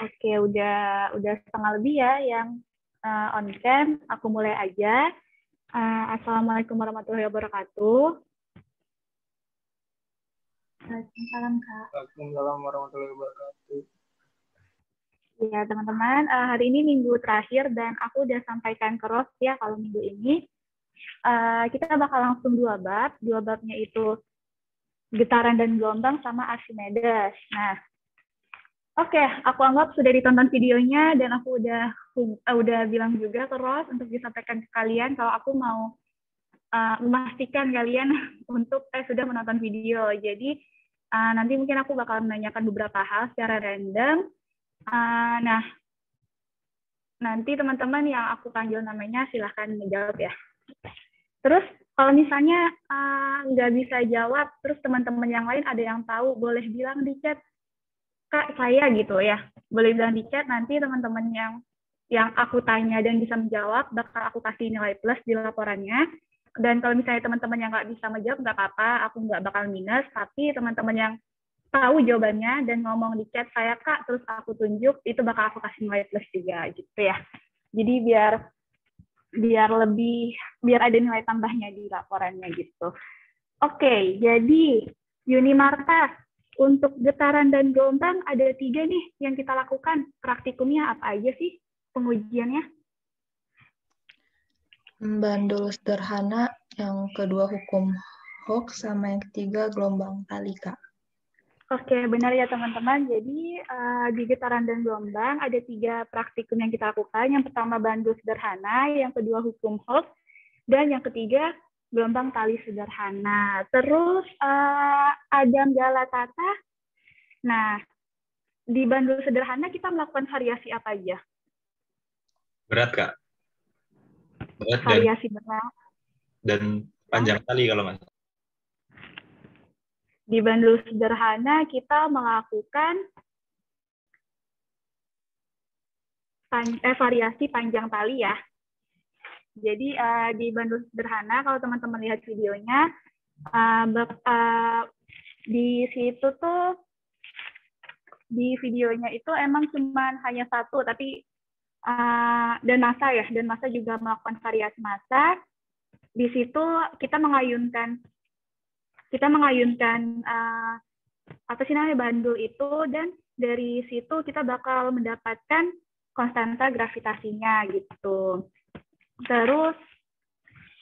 Oke, udah setengah lebih ya yang on cam. Aku mulai aja. Assalamualaikum warahmatullahi wabarakatuh. Waalaikumsalam, Kak. Waalaikumsalam warahmatullahi wabarakatuh. Ya, teman-teman, hari ini minggu terakhir dan aku udah sampaikan ke Ros ya kalau minggu ini kita bakal langsung dua bab. Dua babnya itu getaran dan gelombang sama Archimedes. Nah, oke, aku anggap sudah ditonton videonya dan aku udah bilang juga ke Ros untuk disampaikan ke kalian kalau aku mau memastikan kalian untuk sudah menonton video. Jadi nanti mungkin aku bakal menanyakan beberapa hal secara random. Nah, nanti teman-teman yang aku panggil namanya silahkan menjawab ya. Terus kalau misalnya nggak bisa jawab, terus teman-teman yang lain ada yang tahu, boleh bilang di chat, Kak, saya gitu ya. Boleh bilang di chat, nanti teman-teman yang aku tanya dan bisa menjawab, bakal aku kasih nilai plus di laporannya. Dan kalau misalnya teman-teman yang nggak bisa menjawab, nggak apa-apa, aku nggak bakal minus, tapi teman-teman yang tahu jawabannya dan ngomong di chat saya Kak, terus aku tunjuk, itu bakal aku kasih nilai plus juga gitu ya. Jadi biar ada nilai tambahnya di laporannya gitu. Oke, jadi Yuni Marta, untuk getaran dan gelombang ada 3 nih yang kita lakukan. Praktikumnya apa aja sih pengujiannya? Bandul sederhana, yang kedua hukum Hooke, sama yang ketiga gelombang tali, Kak. Oke, benar ya teman-teman. Jadi di getaran dan gelombang ada 3 praktikum yang kita lakukan. Yang pertama bandul sederhana, yang kedua hukum Hooke, dan yang ketiga gelombang tali sederhana. Terus Adam Galatata. Nah, di bandul sederhana kita melakukan variasi apa aja? Berat, Kak. Berat variasi berat dan panjang tali kalau nggak salah. Di bandul sederhana kita melakukan variasi panjang tali ya. Jadi di bandul sederhana kalau teman-teman lihat videonya di situ tuh di videonya itu emang cuma hanya satu, tapi dan massa juga melakukan variasi massa. Di situ kita mengayunkan apa sih namanya bandul itu, dan dari situ kita bakal mendapatkan konstanta gravitasinya gitu. Terus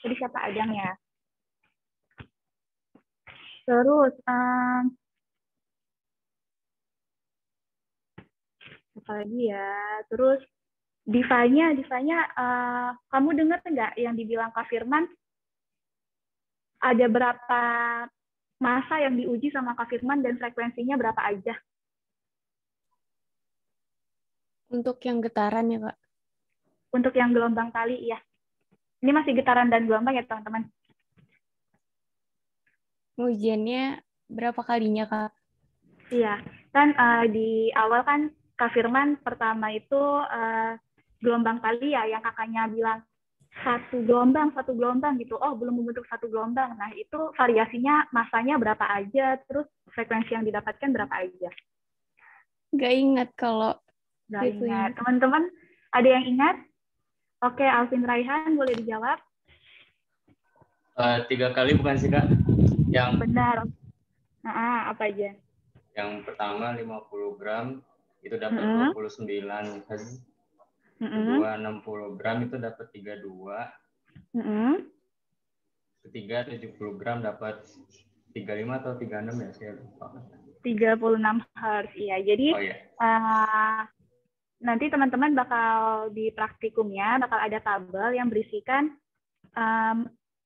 jadi siapa Adang ya? Terus apa lagi ya? Terus Divanya kamu dengar nggak yang dibilang Kak Firman? Ada berapa massa yang diuji sama Kak Firman dan frekuensinya berapa aja? Untuk yang getaran ya, Kak? Untuk yang gelombang tali, ya. Ini masih getaran dan gelombang ya, teman-teman? Ujiannya berapa kalinya, Kak? Iya, kan di awal kan Kak Firman pertama itu gelombang tali ya, yang kakaknya bilang satu gelombang gitu. Oh, belum membentuk satu gelombang. Nah, itu variasinya massanya berapa aja, terus frekuensi yang didapatkan berapa aja. Nggak ingat kalau nggak ingat. Teman-teman, ada yang ingat? Oke, Alvin Raihan, boleh dijawab? 3 kali bukan sih, Kak? Yang benar. Nah, apa aja? Yang pertama 50 gram, itu dapat 29 Hz. Kedua 60 gram itu dapat 32. Ketiga 70 gram dapat 35 atau 36 ya, saya lupa. 36 Hz, iya. Jadi nanti teman-teman bakal di praktikumnya bakal ada tabel yang berisikan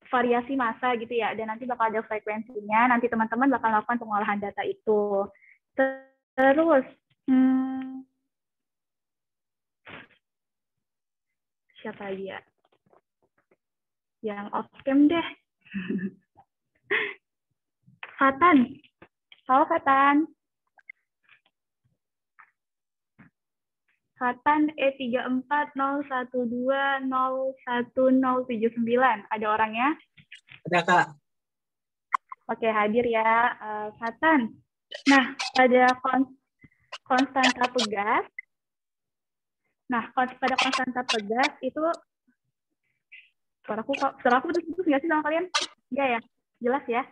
variasi massa gitu ya, dan nanti bakal ada frekuensinya. Nanti teman-teman bakal melakukan pengolahan data itu. Terus siapa lagi ya? Yang off cam deh. Fatan. Halo Fatan. Fatan E3401201079. Ada orangnya? Ada, Kak. Oke, hadir ya Fatan. Nah, pada konstanta pegas Nah, pada konstanta pegas itu suaraku putus-putus nggak sih sama kalian? Enggak ya? Jelas ya?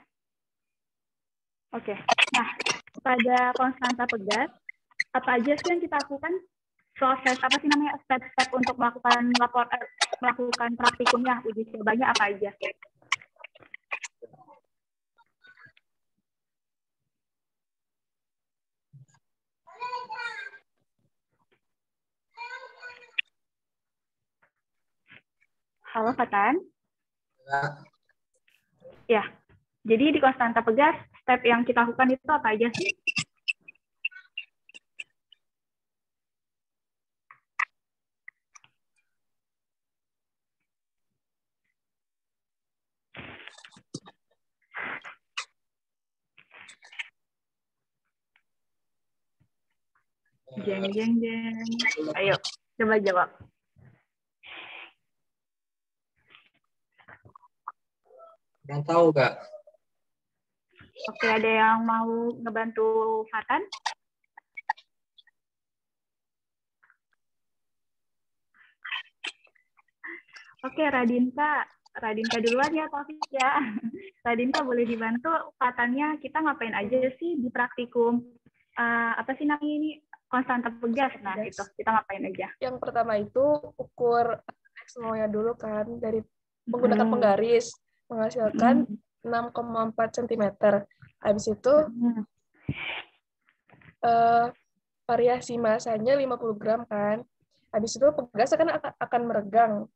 Oke. Nah, pada konstanta pegas, apa aja sih yang kita lakukan? Proses apa sih namanya? Step-step untuk melakukan praktikumnya, uji cobanya apa aja? Halo, Fatan? Ya. Jadi di konstanta pegas, step yang kita lakukan itu apa aja sih? Jeng, jeng, jeng. Ayo, coba jawab. Yang tahu, Kak? Oke, ada yang mau ngebantu Fatan? Oke, Radinka duluan ya, Taufik ya. Radinka boleh dibantu Fatannya, kita ngapain aja sih di praktikum? Apa sih namanya ini? Konstanta pegas. Nah, itu kita ngapain aja? Yang pertama itu ukur X nya dulu kan, dari menggunakan penggaris, menghasilkan 6,4 cm. Habis itu variasi masanya 50 gram kan. Habis itu pegas akan meregang.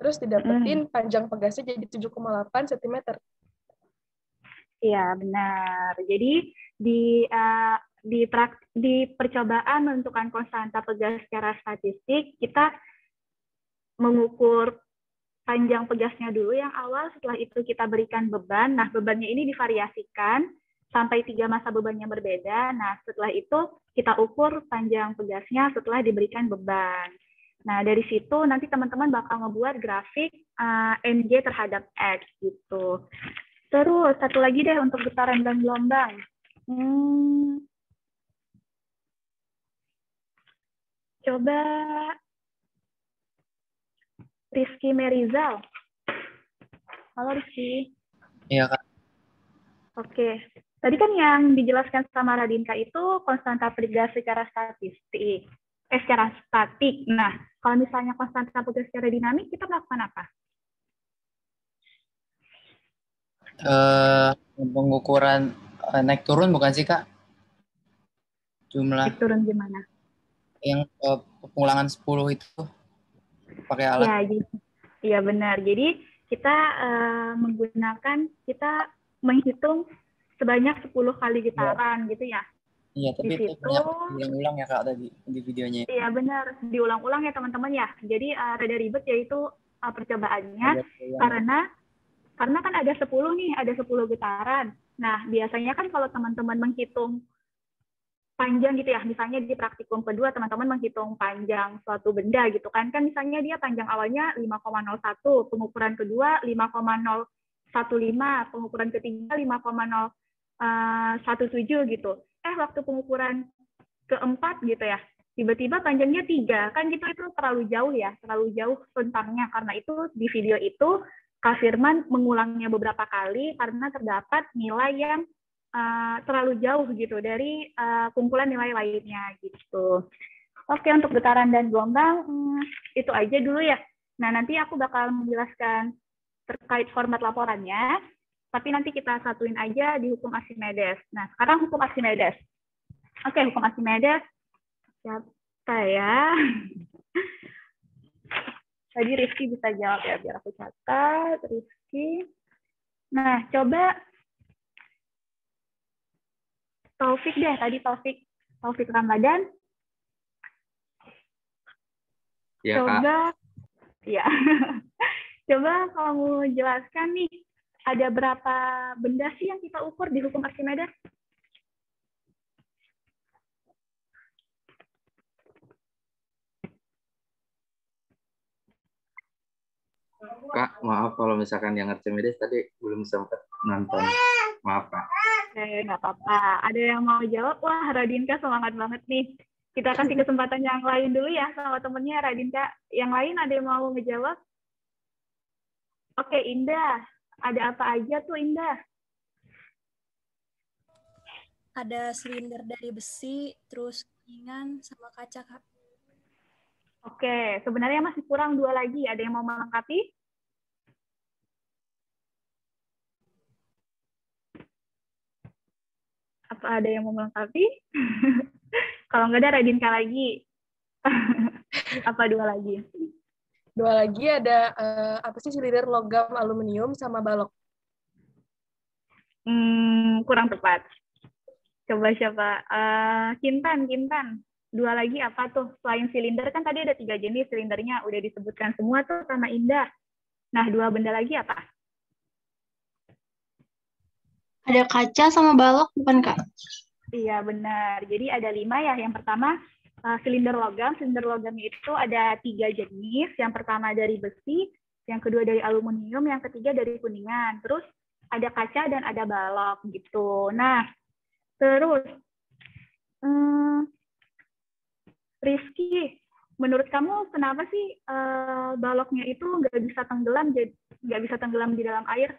Terus didapetin panjang pegasnya jadi 7,8 cm. Iya, benar. Jadi di percobaan menentukan konstanta pegas secara statistik, kita mengukur panjang pegasnya dulu yang awal, setelah itu kita berikan beban. Nah, bebannya ini divariasikan sampai 3 masa beban yang berbeda. Nah, setelah itu kita ukur panjang pegasnya setelah diberikan beban. Nah, dari situ nanti teman-teman bakal ngebuat grafik NG terhadap X gitu. Terus, satu lagi deh untuk getaran dan gelombang. Coba Rizky Merizal. Halo Rizky. Iya, Kak. Oke. Tadi kan yang dijelaskan sama Radinka itu konstanta pegas secara statistik. Secara statik. Nah, kalau misalnya konstanta pegas secara dinamik, kita melakukan apa? Pengukuran naik turun bukan sih, Kak? Jumlah Naik turun gimana? yang pengulangan 10 itu pakai alat. Ya, iya benar. Jadi kita menghitung sebanyak 10 kali getaran gitu ya. Iya, tapi di situ diulang-ulang ya, Kak, tadi di videonya. Iya benar, diulang-ulang ya teman-teman ya. Jadi rada ribet yaitu percobaannya karena kan ada 10 nih, ada 10 getaran. Nah, biasanya kan kalau teman-teman menghitung panjang gitu ya, misalnya di praktikum kedua teman-teman menghitung panjang suatu benda gitu kan, misalnya dia panjang awalnya 5,01, pengukuran kedua 5,015, pengukuran ketiga 5,017 gitu. Waktu pengukuran keempat gitu ya, tiba-tiba panjangnya 3, kan gitu, itu terlalu jauh ya, terlalu jauh rentangnya. Karena itu di video itu Kak Firman mengulangnya beberapa kali karena terdapat nilai yang terlalu jauh gitu dari kumpulan nilai lainnya gitu. Oke, untuk getaran dan gelombang itu aja dulu ya. Nah, nanti aku bakal menjelaskan terkait format laporannya, tapi nanti kita satuin aja di hukum Archimedes. Nah, sekarang hukum Archimedes. Oke, hukum Archimedes. Siapa ya? Tadi Rizky bisa jawab ya, biar aku catat. Rizky. Nah, coba Taufik deh, tadi Taufik Ramadan. Ya, coba, Kak. Ya. Coba kamu jelaskan nih, ada berapa benda sih yang kita ukur di hukum Archimedes? Kak, maaf kalau misalkan yang Archimedes tadi belum sempat nonton. Maaf, Kak. Nggak apa-apa. Ada yang mau jawab? Wah, Radinka semangat banget nih. Kita kasih kesempatan yang lain dulu ya sama temennya Radinka. Yang lain ada yang mau ngejawab? Oke, Indah. Ada apa aja tuh, Indah? Ada silinder dari besi, terus ringan, sama kaca, Kak. Oke, sebenarnya masih kurang 2 lagi. Ada yang mau melengkapi? Apa ada yang mau melengkapi? Kalau nggak ada, Radinka lagi. Apa 2 lagi? 2 lagi ada apa sih, silinder logam aluminium sama balok. Kurang tepat. Coba siapa? Kintan. 2 lagi apa tuh? Selain silinder kan tadi ada 3 jenis silindernya, udah disebutkan semua tuh sama Indah. Nah, 2 benda lagi apa? Ada kaca sama balok, bukan, Kak? Iya, benar. Jadi ada 5 ya. Yang pertama, silinder logam. Silinder logam itu ada 3 jenis. Yang pertama dari besi, yang kedua dari aluminium, yang ketiga dari kuningan. Terus ada kaca dan ada balok gitu. Nah, terus Rizky, menurut kamu kenapa sih baloknya itu nggak bisa tenggelam di dalam air?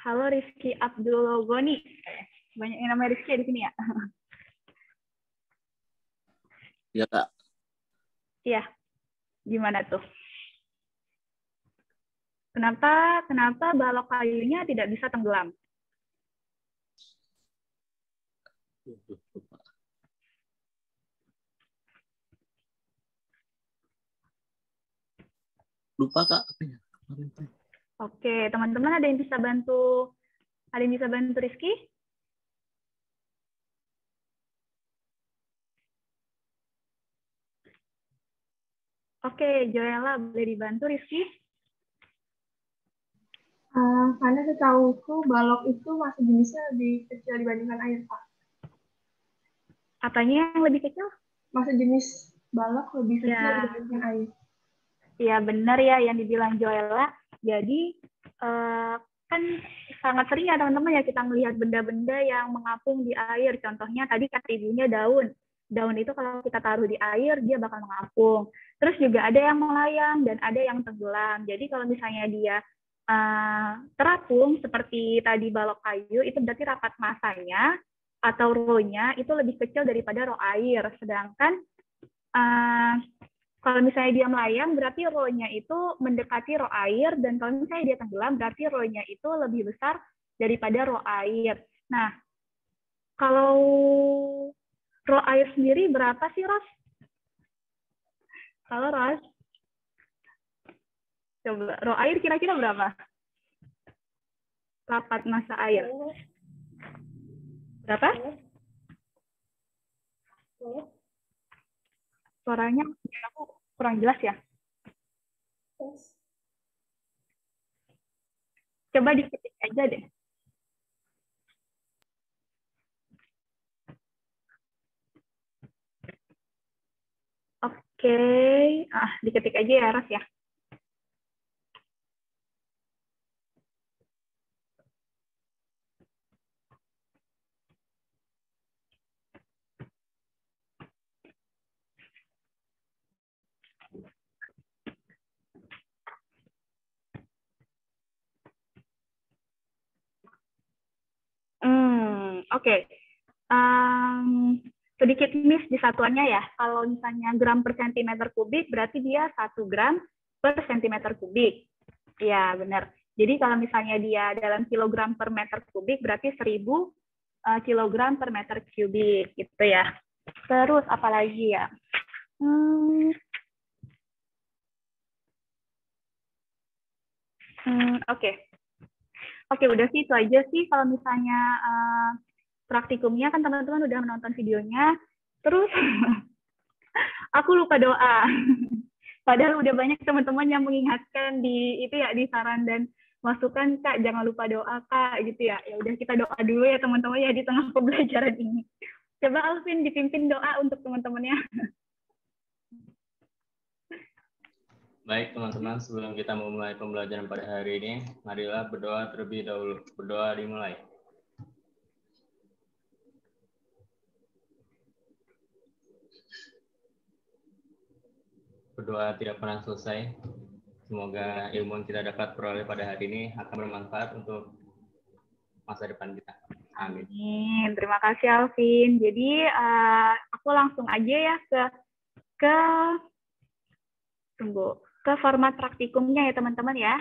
Halo Rizky Abdul Goni. Banyak yang namanya Rizky di sini ya? Iya, Kak. Iya. Gimana tuh? Kenapa balok kayunya tidak bisa tenggelam? Lupa, Kak. Oke, teman-teman ada yang bisa bantu Rizky? Oke, Joella boleh dibantu Rizky? Karena setahuku balok itu masih jenisnya lebih kecil dibandingkan air, Pak. Apanya yang lebih kecil? Masih jenis balok lebih kecil dibandingkan air. Iya, benar ya yang dibilang Joella. Jadi, kan sangat sering ya teman-teman ya kita melihat benda-benda yang mengapung di air. Contohnya tadi kata ibunya daun. Daun itu kalau kita taruh di air, dia bakal mengapung. Terus juga ada yang melayang dan ada yang tenggelam. Jadi kalau misalnya dia terapung seperti tadi balok kayu, itu berarti rapat masanya atau rho-nya itu lebih kecil daripada rho air. Sedangkan kalau misalnya dia melayang, berarti rho-nya itu mendekati rho air, dan kalau misalnya dia tenggelam, berarti rho-nya itu lebih besar daripada rho air. Nah, kalau rho air sendiri berapa sih, Ros? Halo, Ros? Coba, rho air kira-kira berapa? Rapat massa air. Berapa? Suaranya aku kurang jelas ya. Coba diketik aja deh. Oke, diketik aja ya, Ras ya. Oke. Sedikit miss di satuannya ya. Kalau misalnya gram per sentimeter kubik, berarti dia 1 gram per sentimeter kubik. Ya, benar. Jadi kalau misalnya dia dalam kilogram per meter kubik, berarti 1000 kilogram per meter kubik, gitu ya. Terus apa lagi ya? Oke, udah sih itu aja sih kalau misalnya praktikumnya kan teman-teman udah menonton videonya, terus aku lupa doa. Padahal udah banyak teman-teman yang mengingatkan di itu ya, di saran dan masukan, Kak jangan lupa doa Kak gitu ya. Ya udah kita doa dulu ya teman-teman ya di tengah pembelajaran ini. Coba Alvin dipimpin doa untuk teman-temannya. Baik teman-teman, sebelum kita memulai pembelajaran pada hari ini, marilah berdoa terlebih dahulu. Berdoa dimulai. berdoa tidak pernah selesai. Semoga ilmu yang kita dapat peroleh pada hari ini akan bermanfaat untuk masa depan kita. Amin. Terima kasih Alvin. Jadi aku langsung aja ya ke format praktikumnya ya teman-teman ya.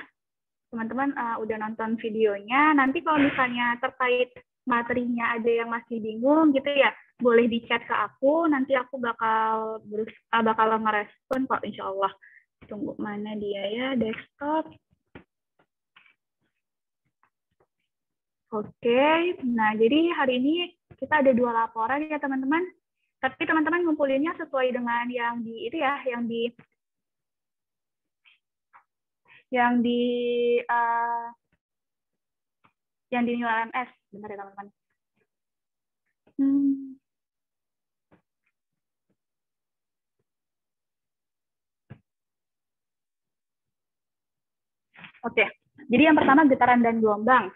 Teman-teman udah nonton videonya. Nanti kalau misalnya terkait materinya ada yang masih bingung gitu ya, boleh di chat ke aku. Nanti aku bakal ngerespon kok, insya Allah. Tunggu mana dia ya, desktop. Oke, nah jadi hari ini kita ada 2 laporan ya teman-teman. Tapi teman-teman ngumpulinnya sesuai dengan yang di itu ya, yang di new LMS. Bentar ya teman-teman. Oke, jadi yang pertama getaran dan gelombang.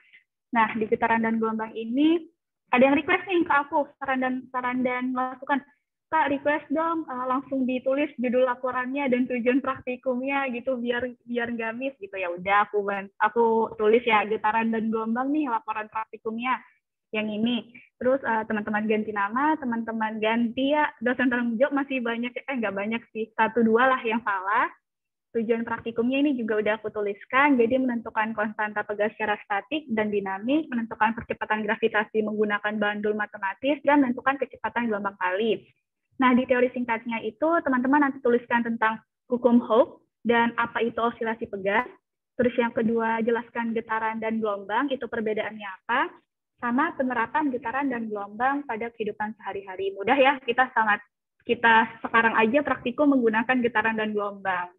Nah, di getaran dan gelombang ini ada yang request nih ke aku, saran dan masukan. Kak, request dong langsung ditulis judul laporannya dan tujuan praktikumnya gitu biar nggak miss gitu. Ya udah aku tulis ya getaran dan gelombang nih laporan praktikumnya yang ini. Terus teman-teman ganti nama, teman-teman ganti ya dosen tanggung jawab masih banyak, nggak banyak sih, 1-2 lah yang salah. Tujuan praktikumnya ini juga udah aku tuliskan, jadi menentukan konstanta pegas secara statik dan dinamis, menentukan percepatan gravitasi menggunakan bandul matematis, dan menentukan kecepatan gelombang kali. Nah, di teori singkatnya itu, teman-teman nanti tuliskan tentang hukum Hooke dan apa itu osilasi pegas. Terus yang kedua, jelaskan getaran dan gelombang, itu perbedaannya apa, sama penerapan getaran dan gelombang pada kehidupan sehari-hari. Mudah ya, kita sekarang aja praktikum menggunakan getaran dan gelombang.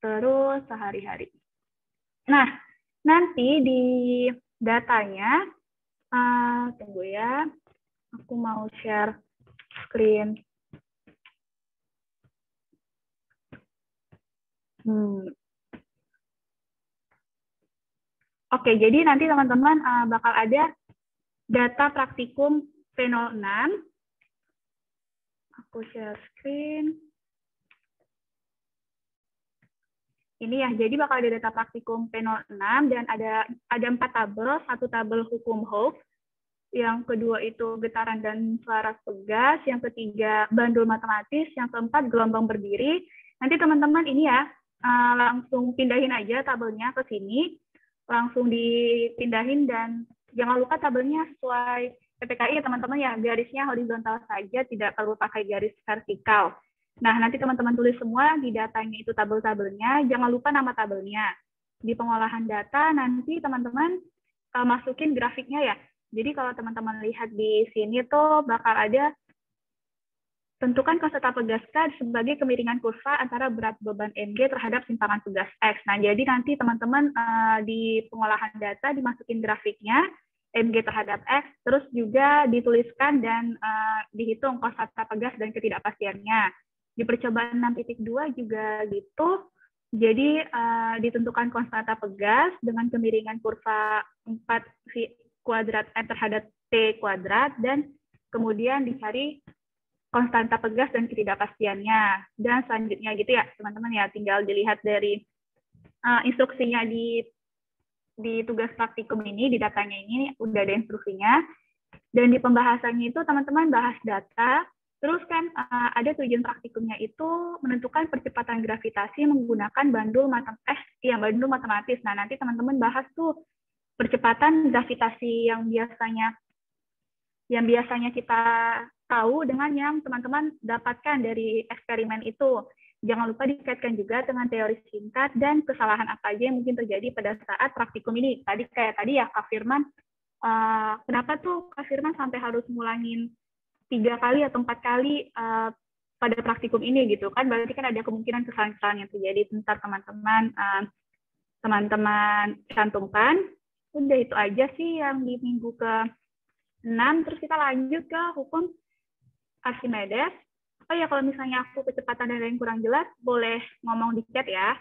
Terus sehari-hari. Nah, nanti di datanya, tunggu ya, aku mau share screen. Oke, jadi nanti teman-teman bakal ada data praktikum P06. Aku share screen. Ini ya, jadi bakal ada data praktikum P06 dan ada 4 tabel, 1 tabel hukum Hooke, yang kedua itu getaran dan selaras pegas, yang ketiga bandul matematis, yang keempat gelombang berdiri. Nanti teman-teman ini ya, langsung pindahin aja tabelnya ke sini, langsung dipindahin dan jangan lupa tabelnya sesuai PPKI ya teman-teman ya, garisnya horizontal saja, tidak perlu pakai garis vertikal. Nah, nanti teman-teman tulis semua di datanya itu tabel-tabelnya, jangan lupa nama tabelnya. Di pengolahan data nanti teman-teman masukin grafiknya ya. Jadi kalau teman-teman lihat di sini tuh bakal ada tentukan konstanta pegas K sebagai kemiringan kurva antara berat beban Mg terhadap simpangan pegas X. Nah, jadi nanti teman-teman di pengolahan data dimasukin grafiknya, Mg terhadap X, terus juga dituliskan dan dihitung konstanta pegas dan ketidakpastiannya. Di percobaan 6.2 juga gitu, jadi ditentukan konstanta pegas dengan kemiringan kurva 4 kuadrat M terhadap T kuadrat, dan kemudian dicari konstanta pegas dan ketidakpastiannya. Dan selanjutnya gitu ya teman-teman ya, tinggal dilihat dari instruksinya di tugas praktikum ini, di datanya ini udah ada instruksinya. Dan di pembahasannya itu teman-teman bahas data. Terus kan ada tujuan praktikumnya itu menentukan percepatan gravitasi menggunakan bandul matematis. Nah, nanti teman-teman bahas tuh percepatan gravitasi yang biasanya kita tahu dengan yang teman-teman dapatkan dari eksperimen itu. Jangan lupa dikaitkan juga dengan teori singkat dan kesalahan apa aja yang mungkin terjadi pada saat praktikum ini. Tadi ya Kak Firman, kenapa tuh Kak Firman sampai harus ngulangin 3 kali atau 4 kali pada praktikum ini gitu kan, berarti kan ada kemungkinan kesalahan-kesalahan yang terjadi. Bentar teman-teman cantumkan. Udah itu aja sih yang di minggu ke-6. Terus kita lanjut ke hukum Archimedes. Oh ya, kalau misalnya aku kecepatan dan lain kurang jelas, boleh ngomong di chat ya,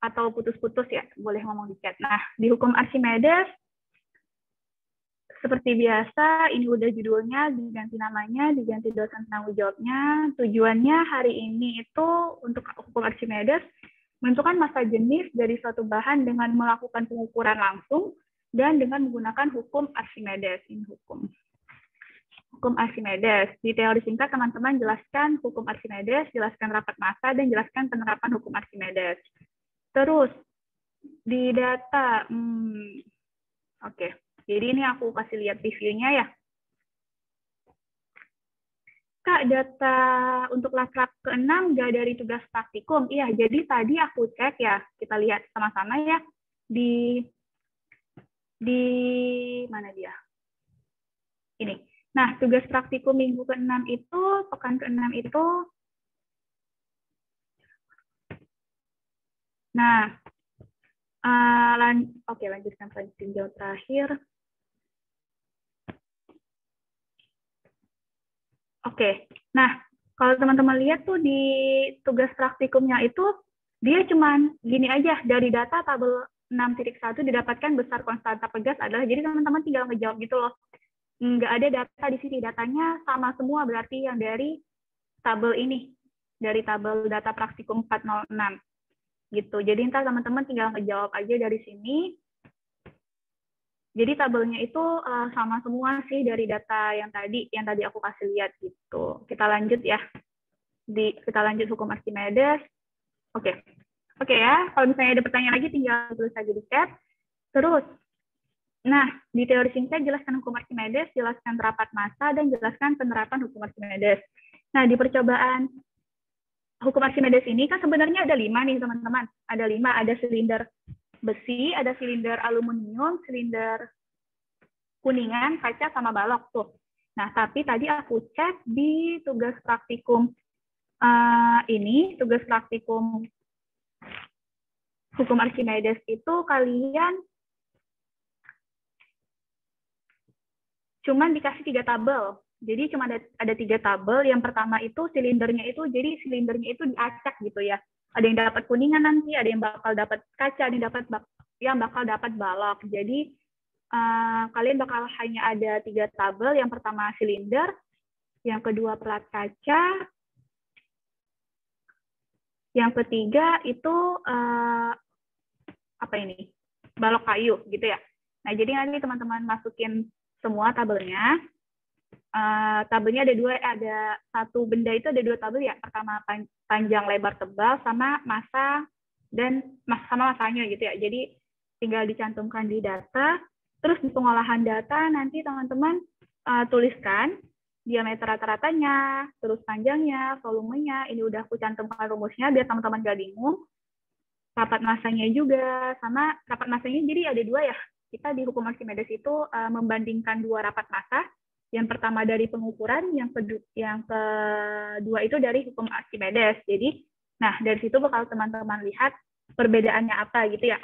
atau putus-putus ya, boleh ngomong di chat. Nah, di hukum Archimedes seperti biasa, ini udah judulnya, diganti namanya, diganti dosen penanggung jawabnya. Tujuannya hari ini itu untuk hukum Archimedes, menentukan massa jenis dari suatu bahan dengan melakukan pengukuran langsung dan dengan menggunakan hukum Archimedes. Ini hukum Archimedes. Di teori singkat, teman-teman jelaskan hukum Archimedes, jelaskan rapat massa, dan jelaskan penerapan hukum Archimedes. Terus, di data, oke. Jadi ini aku kasih lihat reviewnya ya. Kak, data untuk laskar ke-6 nggak dari tugas praktikum. Iya, jadi tadi aku cek ya, kita lihat sama-sama ya. Di mana dia? Ini. Nah, tugas praktikum minggu ke-6 itu, pekan ke-6 itu, nah, lanjutkan tinjau terakhir. Oke, nah kalau teman-teman lihat tuh di tugas praktikumnya itu, dia cuman gini aja, dari data tabel 6.1 didapatkan besar konstanta pegas adalah, jadi teman-teman tinggal ngejawab gitu loh. Nggak ada data di sini, datanya sama semua, berarti yang dari tabel ini, dari tabel data praktikum 406. Gitu, jadi ntar teman-teman tinggal ngejawab aja dari sini. Jadi tabelnya itu sama semua sih dari data yang tadi aku kasih lihat gitu. Kita lanjut ya. Kita lanjut hukum Archimedes. Oke ya. Kalau misalnya ada pertanyaan lagi tinggal tulis aja di chat. Terus, nah di teori singkat jelaskan hukum Archimedes, jelaskan rapat massa, dan jelaskan penerapan hukum Archimedes. Nah di percobaan hukum Archimedes ini kan sebenarnya ada 5 nih teman-teman. Ada 5, ada silinder besi, ada silinder aluminium, silinder kuningan, kaca, sama balok tuh. Nah, tapi tadi aku cek di tugas praktikum ini, tugas praktikum hukum Archimedes itu kalian cuman dikasih 3 tabel. Jadi cuma ada 3 tabel. Yang pertama itu silindernya itu, jadi silindernya itu diacak gitu ya. Ada yang dapat kuningan nanti, ada yang bakal dapat kaca, ada yang bakal dapat balok. Jadi kalian bakal hanya ada 3 tabel. Yang pertama silinder, yang kedua plat kaca, yang ketiga itu apa ini? Balok kayu gitu ya. Nah jadi nanti teman-teman masukin semua tabelnya. Tabelnya ada 2, ada satu benda itu ada 2 tabel ya. Pertama panjang, lebar, tebal, sama massa dan sama masanya gitu ya. Jadi tinggal dicantumkan di data. Terus di pengolahan data nanti teman-teman tuliskan diameter rata-ratanya, terus panjangnya, volumenya. Ini udah aku cantumkan rumusnya biar teman-teman gak bingung. Rapat massanya juga, sama rapat massanya jadi ada 2 ya. Kita di hukum Archimedes itu membandingkan 2 rapat massa. Yang pertama dari pengukuran, yang kedua itu dari hukum Archimedes. Jadi, nah dari situ bakal teman-teman lihat perbedaannya apa gitu ya.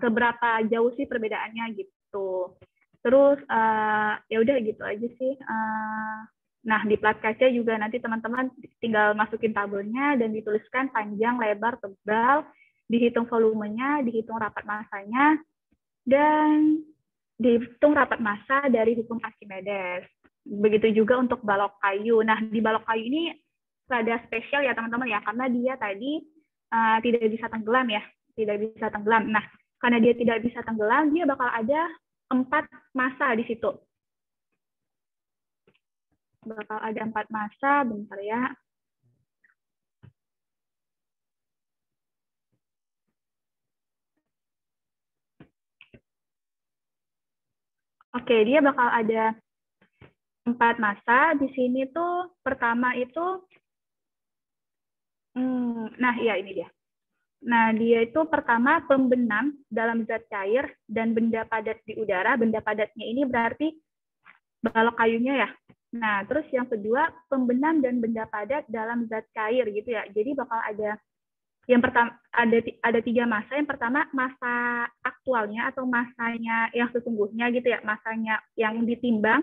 Seberapa jauh sih perbedaannya gitu. Terus ya udah gitu aja sih. Nah di plat kaca juga nanti teman-teman tinggal masukin tabelnya dan dituliskan panjang, lebar, tebal, dihitung volumenya, dihitung rapat massanya, dan dihitung rapat massa dari hukum Archimedes. Begitu juga untuk balok kayu. Nah, di balok kayu ini rada spesial ya teman-teman ya, karena dia tadi tidak bisa tenggelam ya, tidak bisa tenggelam. Nah, karena dia tidak bisa tenggelam, dia bakal ada 4 massa di situ. Bakal ada 4 massa, bentar ya. Oke, dia bakal ada 4 massa. Di sini tuh pertama itu, nah iya ini dia. Nah, dia itu pertama pembenam dalam zat cair dan benda padat di udara. Benda padatnya ini berarti balok kayunya ya. Nah, terus yang kedua pembenam dan benda padat dalam zat cair gitu ya. Jadi bakal ada yang pertama ada 3 massa. Yang pertama massa aktualnya atau massanya yang sesungguhnya gitu ya, massanya yang ditimbang.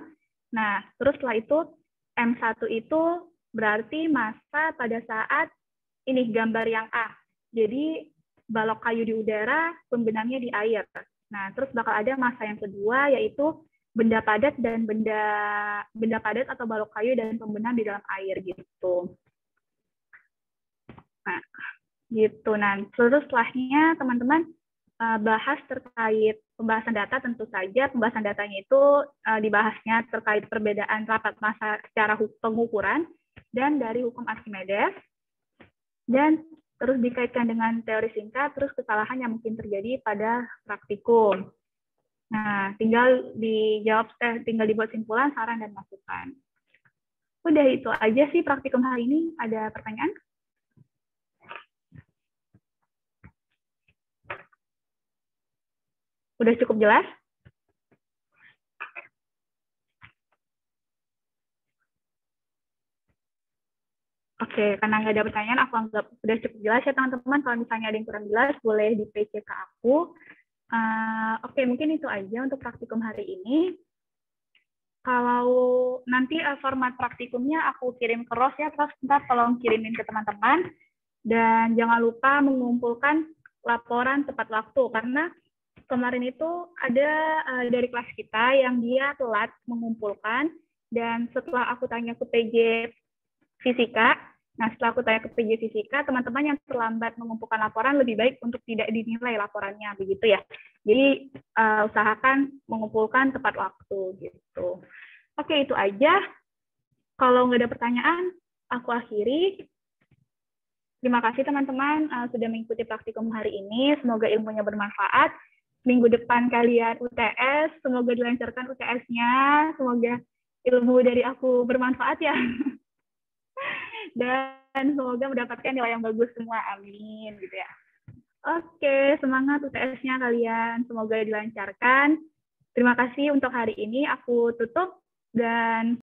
Nah, terus setelah itu M1 itu berarti massa pada saat ini gambar yang A. Jadi balok kayu di udara, pembenamnya di air. Nah, terus bakal ada massa yang kedua yaitu benda padat dan benda padat atau balok kayu dan pembenam di dalam air gitu. Nah, gitu. Nah, terus setelahnya teman-teman bahas terkait pembahasan data. Tentu saja pembahasan datanya itu dibahasnya terkait perbedaan rapat massa secara pengukuran dan dari hukum Archimedes, dan terus dikaitkan dengan teori singkat, terus kesalahan yang mungkin terjadi pada praktikum. Nah, tinggal dibuat simpulan, saran, dan masukan. Udah itu aja sih praktikum hari ini. Ada pertanyaan? Udah cukup jelas? Oke, karena nggak ada pertanyaan, aku anggap sudah cukup jelas ya teman-teman. Kalau misalnya ada yang kurang jelas, boleh di PC ke aku. Oke, mungkin itu aja untuk praktikum hari ini. Kalau nanti format praktikumnya aku kirim ke Ros ya, terus ntar tolong kirimin ke teman-teman. Dan jangan lupa mengumpulkan laporan tepat waktu, karena kemarin itu ada dari kelas kita yang dia telat mengumpulkan, dan setelah aku tanya ke PJ Fisika, teman-teman yang terlambat mengumpulkan laporan lebih baik untuk tidak dinilai laporannya, begitu ya. Jadi usahakan mengumpulkan tepat waktu gitu. Oke, itu aja. Kalau nggak ada pertanyaan, aku akhiri. Terima kasih teman-teman sudah mengikuti praktikum hari ini. Semoga ilmunya bermanfaat. Minggu depan kalian UTS, semoga dilancarkan UTS-nya. Semoga ilmu dari aku bermanfaat ya. Dan semoga mendapatkan nilai yang bagus semua, amin gitu ya. Oke, semangat UTS-nya kalian, semoga dilancarkan. Terima kasih untuk hari ini, aku tutup dan